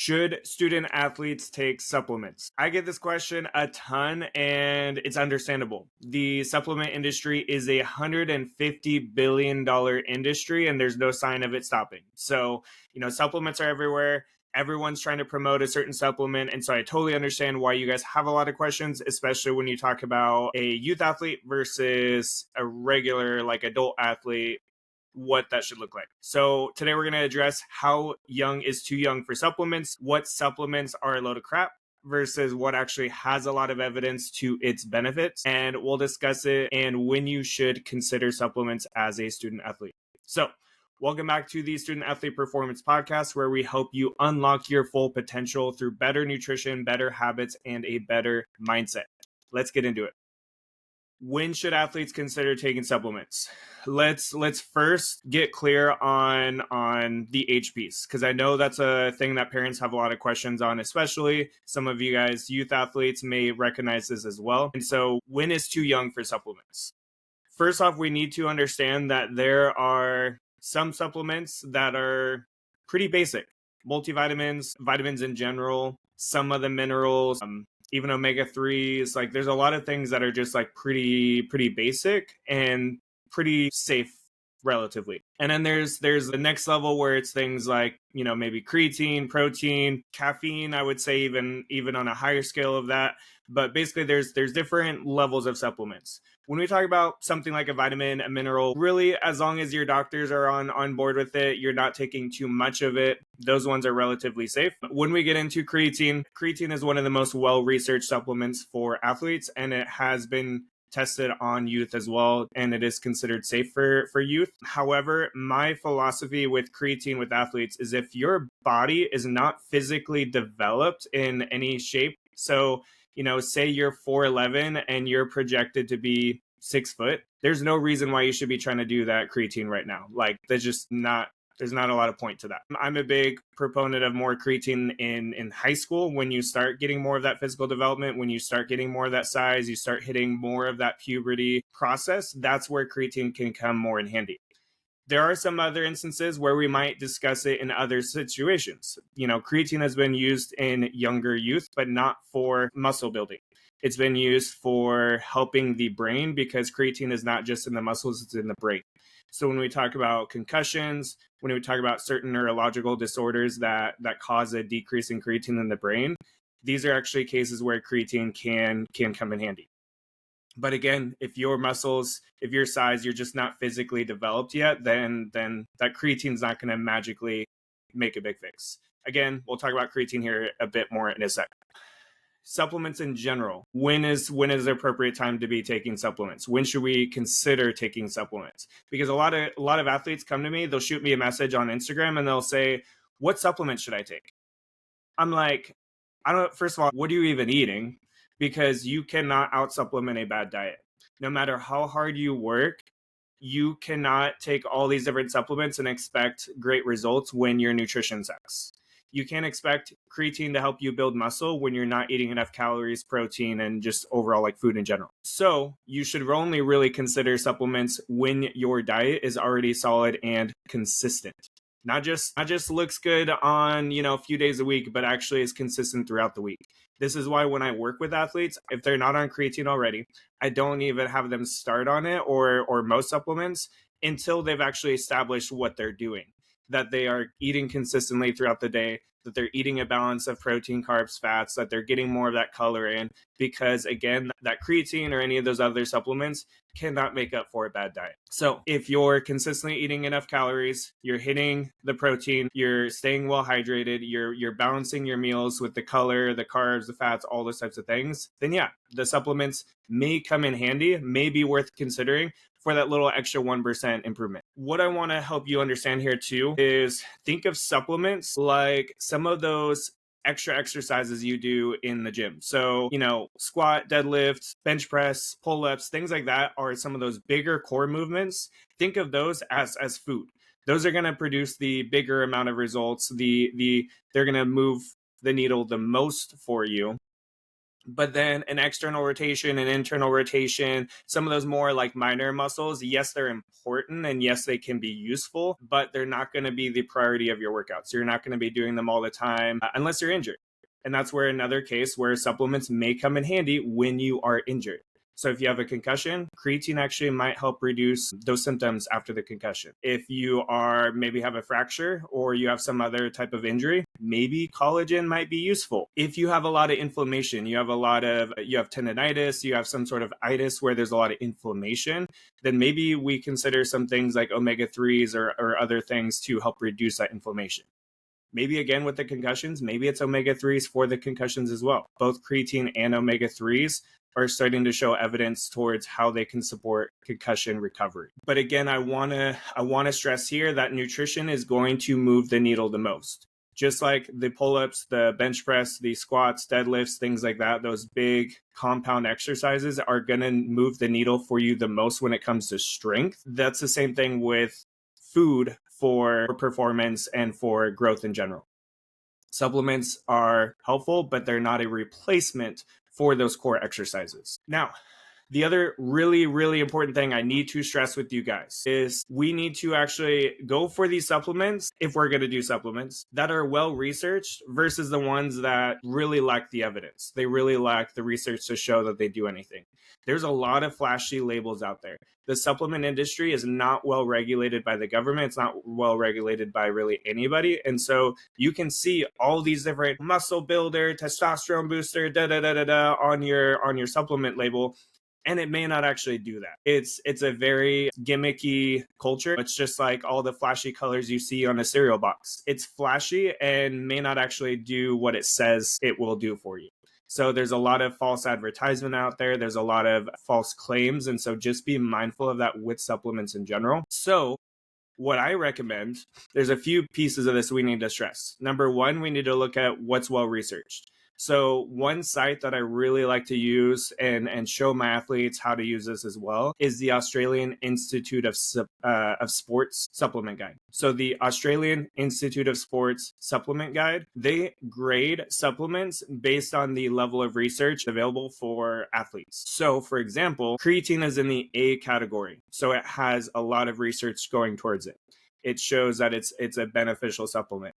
Should student athletes take supplements? I get this question a ton and it's understandable. The supplement industry is a $150 billion industry and there's no sign of it stopping. So, supplements are everywhere. Everyone's trying to promote a certain supplement. And so I totally understand why you guys have a lot of questions, especially when you talk about a youth athlete versus a regular, like adult athlete, what that should look like. So today we're going to address how young is too young for supplements, what supplements are a load of crap versus what actually has a lot of evidence to its benefits. And we'll discuss it and when you should consider supplements as a student athlete. So welcome back to the Student Athlete Performance Podcast, where we help you unlock your full potential through better nutrition, better habits, and a better mindset. Let's get into it. When should athletes consider taking supplements? Let's first get clear on the age piece, because I know that's a thing that parents have a lot of questions on, especially some of you guys, youth athletes, may recognize this as well. And so when is too young for supplements? First off, we need to understand that there are some supplements that are pretty basic. Multivitamins, vitamins in general, some of the minerals, even omega-3s, like there's a lot of things that are just like pretty basic and pretty safe relatively. And then there's the next level where it's things like, maybe creatine, protein, caffeine, I would say even on a higher scale of that. But basically there's different levels of supplements. When we talk about something like a vitamin, a mineral, really, as long as your doctors are on board with it, you're not taking too much of it, those ones are relatively safe. When we get into creatine is one of the most well-researched supplements for athletes, and it has been tested on youth as well, and it is considered safe for youth. However, my philosophy with creatine with athletes is if your body is not physically developed in any shape, so say you're 4'11" and you're projected to be 6 foot, there's no reason why you should be trying to do that creatine right now. Like there's not a lot of point to that. I'm a big proponent of more creatine in high school. When you start getting more of that physical development, when you start getting more of that size, you start hitting more of that puberty process, that's where creatine can come more in handy. There are some other instances where we might discuss it in other situations. Creatine has been used in younger youth, but not for muscle building. It's been used for helping the brain because creatine is not just in the muscles, it's in the brain. So when we talk about concussions, when we talk about certain neurological disorders that cause a decrease in creatine in the brain, these are actually cases where creatine can come in handy. But again, if your muscles, if your size, you're just not physically developed yet, then that creatine is not going to magically make a big fix. Again, we'll talk about creatine here a bit more in a second. Supplements in general. When is the appropriate time to be taking supplements? When should we consider taking supplements? Because a lot of athletes come to me, they'll shoot me a message on Instagram and they'll say, "What supplements should I take?" I'm like, first of all, what are you even eating? Because you cannot out-supplement a bad diet. No matter how hard you work, you cannot take all these different supplements and expect great results when your nutrition sucks. You can't expect creatine to help you build muscle when you're not eating enough calories, protein, and just overall like food in general. So you should only really consider supplements when your diet is already solid and consistent. Not just looks good on, a few days a week, but actually is consistent throughout the week. This is why when I work with athletes, if they're not on creatine already, I don't even have them start on it or most supplements until they've actually established what they're doing, that they are eating consistently throughout the day, that they're eating a balance of protein, carbs, fats, that they're getting more of that color in, because again, that creatine or any of those other supplements cannot make up for a bad diet. So if you're consistently eating enough calories, you're hitting the protein, you're staying well hydrated, you're balancing your meals with the color, the carbs, the fats, all those types of things, then yeah, the supplements may come in handy, may be worth considering for that little extra 1% improvement. What I want to help you understand here too is think of supplements like some of those extra exercises you do in the gym. So, squat, deadlift, bench press, pull-ups, things like that are some of those bigger core movements. Think of those as food. Those are going to produce the bigger amount of results. They're going to move the needle the most for you. But then an external rotation, an internal rotation, some of those more like minor muscles, yes, they're important and yes, they can be useful, but they're not going to be the priority of your workouts. You're not going to be doing them all the time unless you're injured. And that's where another case where supplements may come in handy when you are injured. So if you have a concussion, creatine actually might help reduce those symptoms after the concussion. If you are maybe have a fracture or you have some other type of injury, maybe collagen might be useful. If you have a lot of inflammation, you have tendinitis, you have some sort of itis where there's a lot of inflammation, then maybe we consider some things like omega-3s or other things to help reduce that inflammation. Maybe again with the concussions, maybe it's omega-3s for the concussions as well. Both creatine and omega-3s are starting to show evidence towards how they can support concussion recovery. But again, I want to stress here that nutrition is going to move the needle the most. Just like the pull-ups, the bench press, the squats, deadlifts, things like that, those big compound exercises are going to move the needle for you the most when it comes to strength. That's the same thing with food for performance and for growth in general. Supplements are helpful, but they're not a replacement for those core exercises. Now, the other really, really important thing I need to stress with you guys is we need to actually go for these supplements, if we're going to do supplements, that are well researched versus the ones that really lack the evidence. They really lack the research to show that they do anything. There's a lot of flashy labels out there. The supplement industry is not well regulated by the government. It's not well regulated by really anybody. And so you can see all these different muscle builder, testosterone booster, on your supplement label. And it may not actually do that. It's a very gimmicky culture. It's just like all the flashy colors you see on a cereal box. It's flashy and may not actually do what it says it will do for you. So there's a lot of false advertisement out there. There's a lot of false claims. And so just be mindful of that with supplements in general. So what I recommend, there's a few pieces of this we need to stress. Number one, we need to look at what's well researched. So one site that I really like to use and show my athletes how to use this as well is the Australian Institute of Sports Supplement Guide. So the Australian Institute of Sports Supplement Guide, they grade supplements based on the level of research available for athletes. So for example, creatine is in the A category. So it has a lot of research going towards it. It shows that it's a beneficial supplement.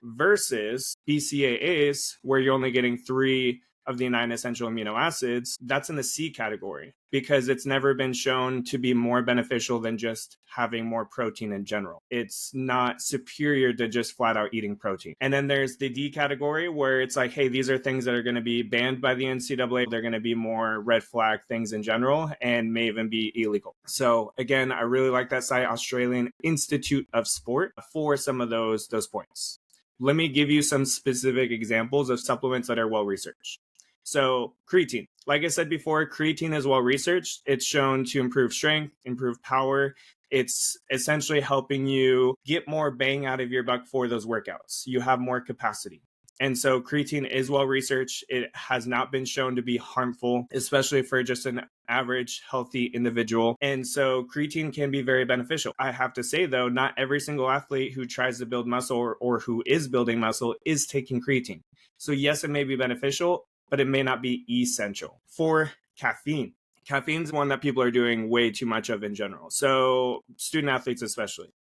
Versus BCAAs, where you're only getting 3 of the 9 essential amino acids, that's in the C category because it's never been shown to be more beneficial than just having more protein in general. It's not superior to just flat out eating protein. And then there's the D category where it's like, hey, these are things that are going to be banned by the NCAA. They're going to be more red flag things in general and may even be illegal. So again, I really like that site, Australian Institute of Sport, for some of those points. Let me give you some specific examples of supplements that are well researched. So creatine, like I said before, creatine is well researched. It's shown to improve strength, improve power. It's essentially helping you get more bang out of your buck for those workouts. You have more capacity. And so creatine is well researched. It has not been shown to be harmful, especially for just an average healthy individual. And so creatine can be very beneficial. I have to say though, not every single athlete who tries to build muscle or who is building muscle is taking creatine. So yes, it may be beneficial, but it may not be essential. For caffeine, caffeine's one that people are doing way too much of in general. So student athletes especially.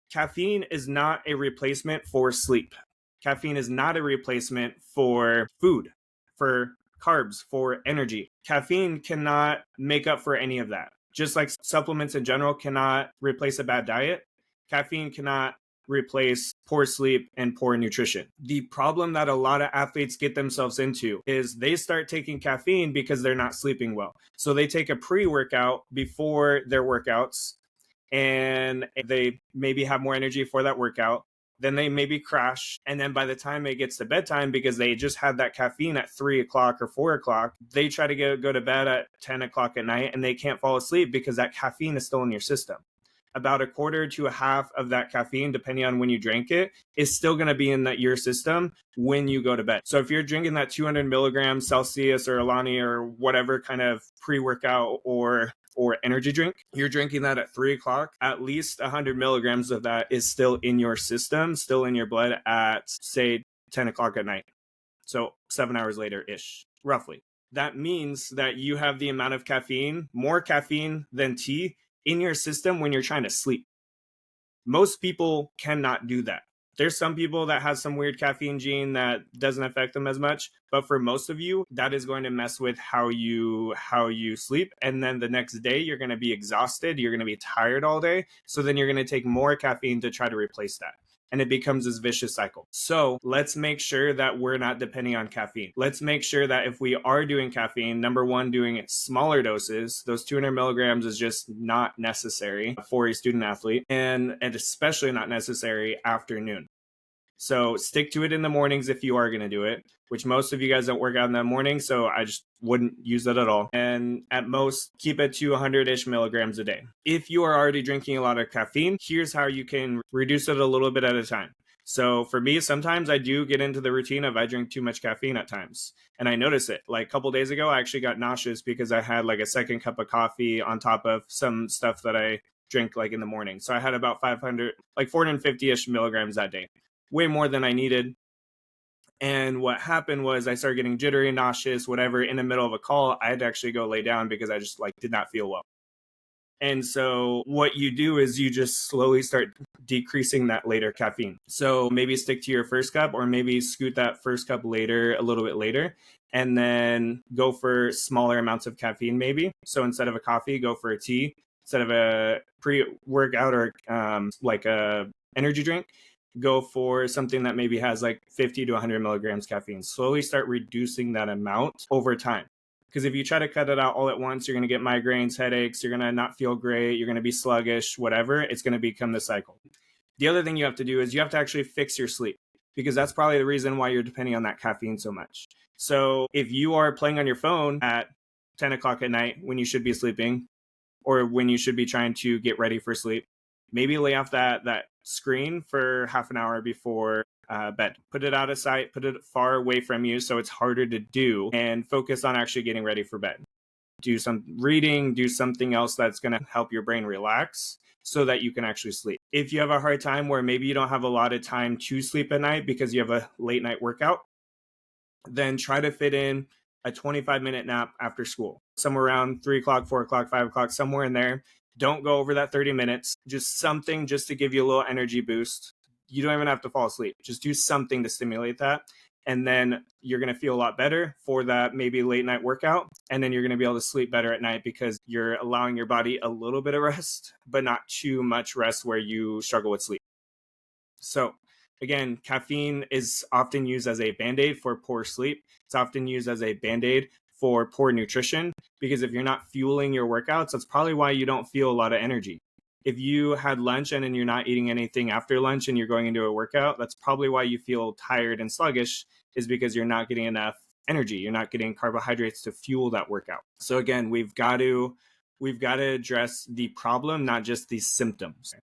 Caffeine is not a replacement for sleep. Caffeine is not a replacement for food, for carbs, for energy. Caffeine cannot make up for any of that. Just like supplements in general cannot replace a bad diet, caffeine cannot replace poor sleep and poor nutrition. The problem that a lot of athletes get themselves into is they start taking caffeine because they're not sleeping well. So they take a pre-workout before their workouts and they maybe have more energy for that workout. Then they maybe crash. And then by the time it gets to bedtime, because they just had that caffeine at 3 o'clock or 4 o'clock, they try to go to bed at 10 o'clock at night and they can't fall asleep because that caffeine is still in your system. About a quarter to a half of that caffeine, depending on when you drink it, is still going to be in your system when you go to bed. So if you're drinking that 200 milligrams Celsius or Alani or whatever kind of pre-workout or energy drink, you're drinking that at 3 o'clock, at least 100 milligrams of that is still in your system, still in your blood at, say, 10 o'clock at night. So 7 hours later-ish, roughly. That means that you have the amount of caffeine, more caffeine than tea, in your system when you're trying to sleep. Most people cannot do that. There's some people that has some weird caffeine gene that doesn't affect them as much, but for most of you, that is going to mess with how you sleep. And then the next day, you're going to be exhausted, you're going to be tired all day. So then you're going to take more caffeine to try to replace that. And it becomes this vicious cycle. So let's make sure that we're not depending on caffeine. Let's make sure that if we are doing caffeine, number one, doing it smaller doses. Those 200 milligrams is just not necessary for a student athlete, and especially not necessary after noon. So stick to it in the mornings if you are going to do it, which most of you guys don't work out in the morning. So I just wouldn't use that at all. And at most, keep it to 100-ish milligrams a day. If you are already drinking a lot of caffeine, here's how you can reduce it a little bit at a time. So for me, sometimes I do get into the routine of I drink too much caffeine at times. And I notice it. Like a couple days ago, I actually got nauseous because I had like a second cup of coffee on top of some stuff that I drink like in the morning. So I had about 450-ish milligrams that day. Way more than I needed. And what happened was I started getting jittery, nauseous, whatever. In the middle of a call, I had to actually go lay down because I just did not feel well. And so what you do is you just slowly start decreasing that later caffeine. So maybe stick to your first cup, or maybe scoot that first cup later, a little bit later, and then go for smaller amounts of caffeine maybe. So instead of a coffee, go for a tea. Instead of a pre-workout or like a energy drink, go for something that maybe has 50 to 100 milligrams caffeine. Slowly start reducing that amount over time. Because if you try to cut it out all at once, you're going to get migraines, headaches, you're going to not feel great, you're going to be sluggish, whatever. It's going to become the cycle. The other thing you have to do is you have to actually fix your sleep, because that's probably the reason why you're depending on that caffeine so much. So if you are playing on your phone at 10 o'clock at night when you should be sleeping, or when you should be trying to get ready for sleep, maybe lay off that screen for half an hour before bed. Put it out of sight, put it far away from you so it's harder to do, and focus on actually getting ready for bed. Do some reading, do something else that's going to help your brain relax so that you can actually sleep. If you have a hard time where maybe you don't have a lot of time to sleep at night because you have a late night workout, then try to fit in a 25-minute nap after school, somewhere around 3 o'clock, 4 o'clock, 5 o'clock, somewhere in there. Don't go over that 30 minutes, just something just to give you a little energy boost. You don't even have to fall asleep. Just do something to stimulate that. And then you're going to feel a lot better for that maybe late night workout. And then you're going to be able to sleep better at night because you're allowing your body a little bit of rest, but not too much rest where you struggle with sleep. So again, caffeine is often used as a Band-Aid for poor sleep. It's often used as a Band-Aid for poor nutrition, because if you're not fueling your workouts, that's probably why you don't feel a lot of energy. If you had lunch and then you're not eating anything after lunch and you're going into a workout, that's probably why you feel tired and sluggish, is because you're not getting enough energy. You're not getting carbohydrates to fuel that workout. So again, we've got to address the problem, not just the symptoms.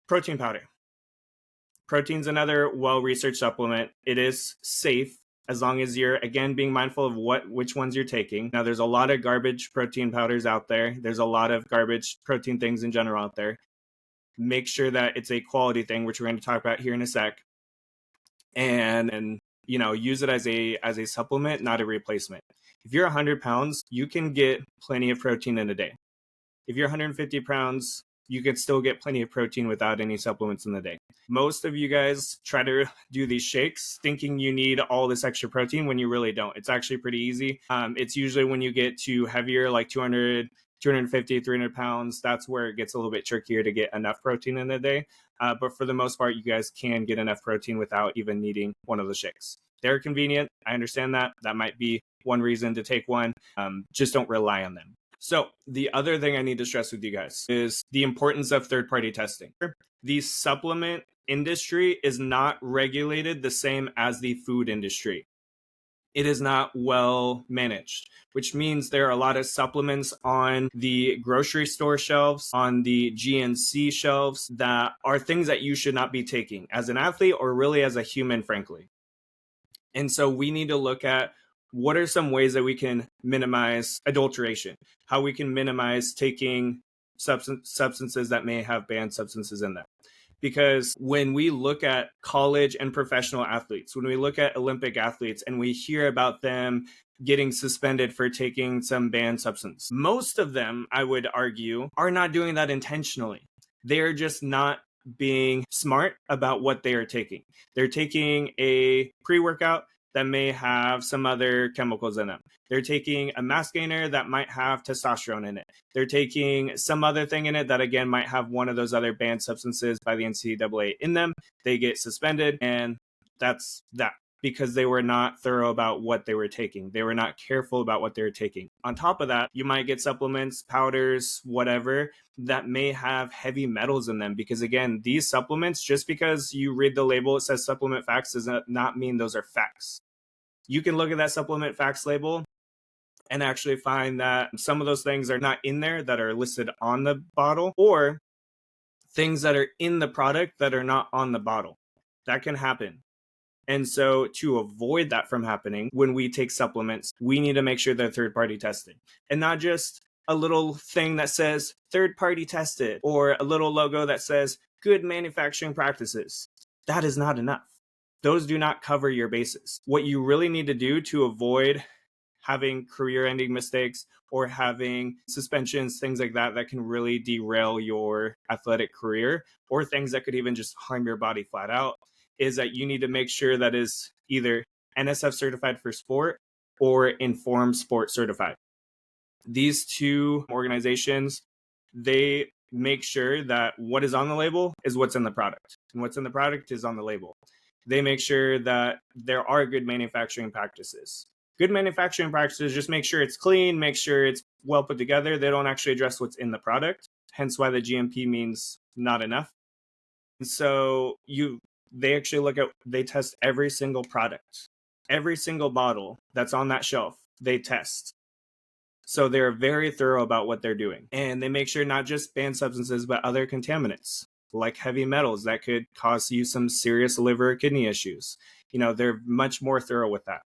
Protein powder. Protein's another well-researched supplement. It is safe as long as you're, again, being mindful of which ones you're taking. Now, there's a lot of garbage protein powders out there. There's a lot of garbage protein things in general out there. Make sure that it's a quality thing, which we're going to talk about here in a sec. And use it as a supplement, not a replacement. If you're 100 pounds, you can get plenty of protein in a day. If you're 150 pounds, you can still get plenty of protein without any supplements in the day. Most of you guys try to do these shakes thinking you need all this extra protein when you really don't. It's actually pretty easy. It's usually when you get to heavier, like 200, 250, 300 pounds, that's where it gets a little bit trickier to get enough protein in a day. But for the most part, you guys can get enough protein without even needing one of the shakes. They're convenient. I understand that. That might be one reason to take one. Just don't rely on them. So the other thing I need to stress with you guys is the importance of third-party testing. The supplement industry is not regulated the same as the food industry. It is not well managed, which means there are a lot of supplements on the grocery store shelves, on the GNC shelves, that are things that you should not be taking as an athlete or really as a human, frankly. And so we need to look at what are some ways that we can minimize adulteration, how we can minimize taking substances that may have banned substances in them. Because when we look at college and professional athletes, when we look at Olympic athletes and we hear about them getting suspended for taking some banned substance, most of them, I would argue, are not doing that intentionally. They're just not being smart about what they are taking. They're taking a pre-workout that may have some other chemicals in them. They're taking a mass gainer that might have testosterone in it. They're taking some other thing in it that, again, might have one of those other banned substances by the NCAA in them. They get suspended, and that's that, because they were not thorough about what they were taking. They were not careful about what they were taking. On top of that, you might get supplements, powders, whatever, that may have heavy metals in them. Because again, these supplements, just because you read the label, it says supplement facts, does not mean those are facts. You can look at that supplement facts label and actually find that some of those things are not in there that are listed on the bottle, or things that are in the product that are not on the bottle. That can happen. And so to avoid that from happening, when we take supplements, we need to make sure they're third-party tested, and not just a little thing that says third-party tested or a little logo that says good manufacturing practices. That is not enough. Those do not cover your bases. What you really need to do to avoid having career-ending mistakes or having suspensions, things like that, that can really derail your athletic career, or things that could even just harm your body flat out, is that you need to make sure that is either NSF Certified for Sport or Informed Sport Certified. These two organizations, they make sure that what is on the label is what's in the product, and what's in the product is on the label. They make sure that there are good manufacturing practices. Good manufacturing practices just make sure it's clean, make sure it's well put together. They don't actually address what's in the product, hence why the GMP means not enough. And so they test every single product, every single bottle that's on that shelf, they test. So they're very thorough about what they're doing. And they make sure not just banned substances, but other contaminants like heavy metals that could cause you some serious liver or kidney issues. They're much more thorough with that.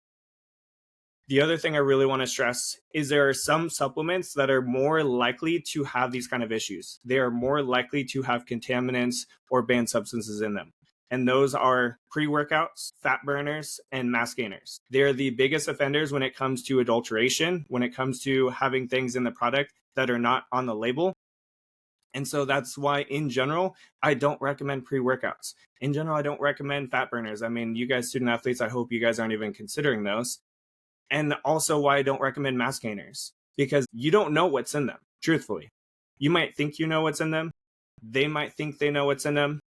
The other thing I really want to stress is there are some supplements that are more likely to have these kind of issues. They are more likely to have contaminants or banned substances in them. And those are pre-workouts, fat burners, and mass gainers. They're the biggest offenders when it comes to adulteration, when it comes to having things in the product that are not on the label. And so that's why, in general, I don't recommend pre-workouts. In general, I don't recommend fat burners. I mean, you guys student athletes, I hope you guys aren't even considering those. And also why I don't recommend mass gainers, because you don't know what's in them, truthfully. You might think you know what's in them. They might think they know what's in them,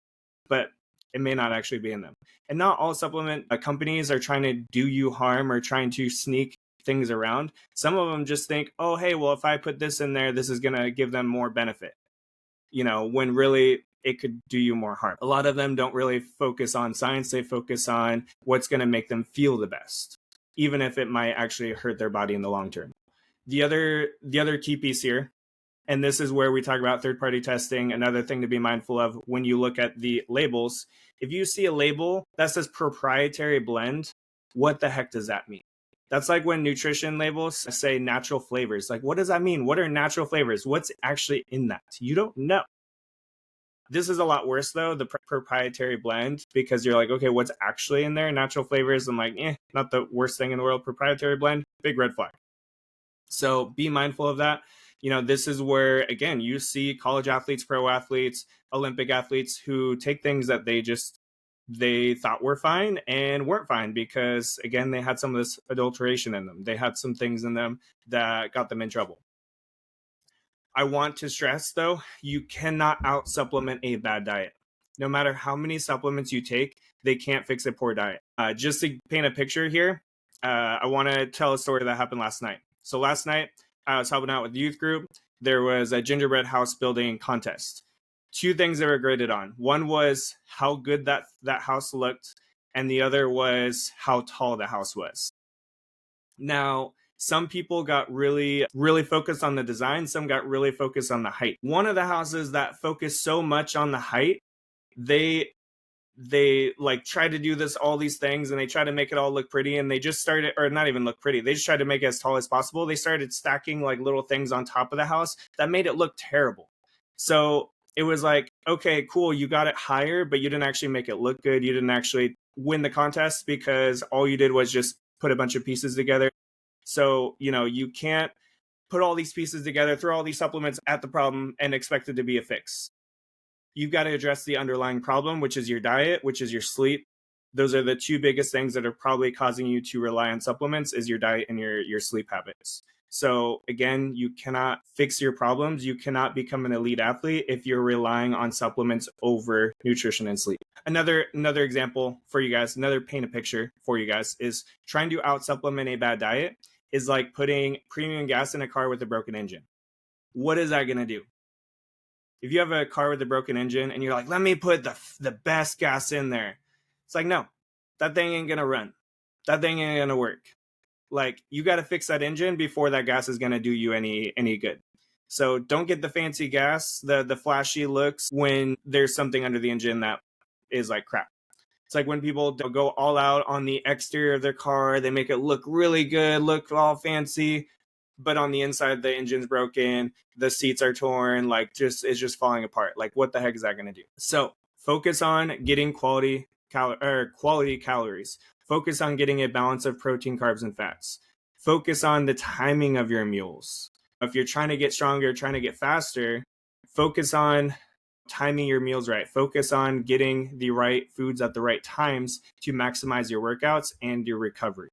but it may not actually be in them. And not all supplement companies are trying to do you harm or trying to sneak things around. Some of them just think, oh, hey, well, if I put this in there, this is going to give them more benefit, when really it could do you more harm. A lot of them don't really focus on science. They focus on what's going to make them feel the best, even if it might actually hurt their body in the long term. The other key piece here, and this is where we talk about third-party testing, another thing to be mindful of when you look at the labels. If you see a label that says proprietary blend, what the heck does that mean? That's like when nutrition labels say natural flavors. Like, what does that mean? What are natural flavors? What's actually in that? You don't know. This is a lot worse, though, the proprietary blend, because you're like, okay, what's actually in there? Natural flavors, I'm like, not the worst thing in the world. Proprietary blend, big red flag. So be mindful of that. This is where, again, you see college athletes, pro athletes, Olympic athletes who take things that they thought were fine and weren't fine because, again, they had some of this adulteration in them. They had some things in them that got them in trouble. I want to stress, though, you cannot out-supplement a bad diet. No matter how many supplements you take, they can't fix a poor diet. Just to paint a picture here, I want to tell a story that happened last night. So last night, I was helping out with the youth group. There was a gingerbread house building contest. Two things that were graded on. One was how good that house looked, and the other was how tall the house was. Now, some people got really, really focused on the design. Some got really focused on the height. One of the houses that focused so much on the height, they like try to do all these things, and they try to make it all look pretty, and they just started, or not even look pretty, they just tried to make it as tall as possible. They started stacking like little things on top of the house that made it look terrible. So it was like, okay, cool, you got it higher, but you didn't actually make it look good. You didn't actually win the contest because all you did was just put a bunch of pieces together. So, you can't put all these pieces together, throw all these supplements at the problem and expect it to be a fix. You've got to address the underlying problem, which is your diet, which is your sleep. Those are the two biggest things that are probably causing you to rely on supplements, is your diet and your sleep habits. So again, you cannot fix your problems. You cannot become an elite athlete if you're relying on supplements over nutrition and sleep. Another example for you guys, another paint a picture for you guys, is trying to out supplement a bad diet is like putting premium gas in a car with a broken engine. What is that going to do? If you have a car with a broken engine and you're like, let me put the best gas in there, it's like, no, that thing ain't going to run. That thing ain't going to work. Like, you got to fix that engine before that gas is going to do you any good. So don't get the fancy gas, the flashy looks when there's something under the engine that is like crap. It's like when people go all out on the exterior of their car, they make it look really good, look all fancy, but on the inside the engine's broken, the seats are torn, like it's just falling apart. Like, what the heck is that going to do? So focus on getting quality calories. Focus on getting a balance of protein, carbs, and fats. Focus on the timing of your meals. If you're trying to get stronger, trying to get faster, focus on timing your meals right. Focus on getting the right foods at the right times to maximize your workouts and your recovery.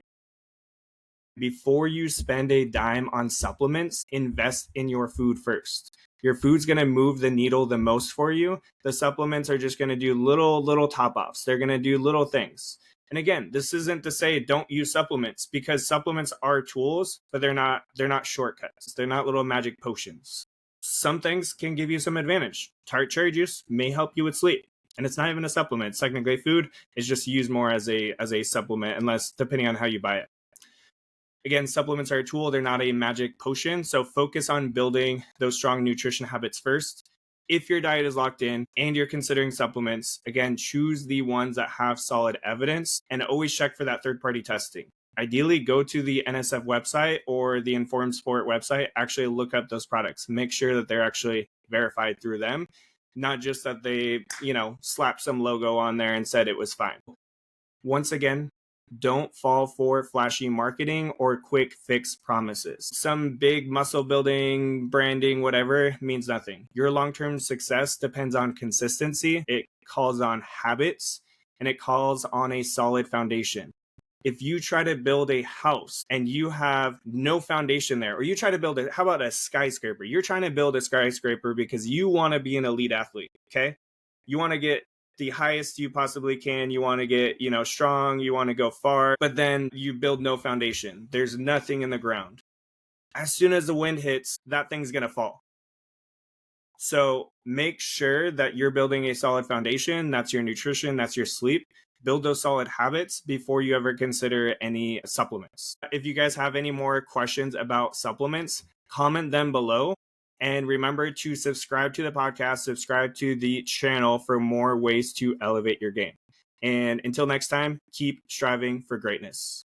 Before you spend a dime on supplements, invest in your food first. Your food's going to move the needle the most for you. The supplements are just going to do little top-offs. They're going to do little things. And again, this isn't to say don't use supplements, because supplements are tools, but they're not shortcuts. They're not little magic potions. Some things can give you some advantage. Tart cherry juice may help you with sleep, and it's not even a supplement. It's technically food. It's just used more as a supplement, unless depending on how you buy it. Again, supplements are a tool. They're not a magic potion. So focus on building those strong nutrition habits first. If your diet is locked in and you're considering supplements, again, choose the ones that have solid evidence, and always check for that third-party testing. Ideally, go to the NSF website or the Informed Sport website. Actually look up those products. Make sure that they're actually verified through them, not just that they, slapped some logo on there and said it was fine. Once again, don't fall for flashy marketing or quick fix promises. Some big muscle building, branding, whatever means nothing. Your long-term success depends on consistency. It calls on habits, and it calls on a solid foundation. If you try to build a house and you have no foundation there, or you try to build how about a skyscraper? You're trying to build a skyscraper because you want to be an elite athlete, okay? You want to get the highest you possibly can. You want to get, strong. You want to go far, but then you build no foundation. There's nothing in the ground. As soon as the wind hits, that thing's going to fall. So make sure that you're building a solid foundation. That's your nutrition. That's your sleep. Build those solid habits before you ever consider any supplements. If you guys have any more questions about supplements, comment them below. And remember to subscribe to the podcast, subscribe to the channel for more ways to elevate your game. And until next time, keep striving for greatness.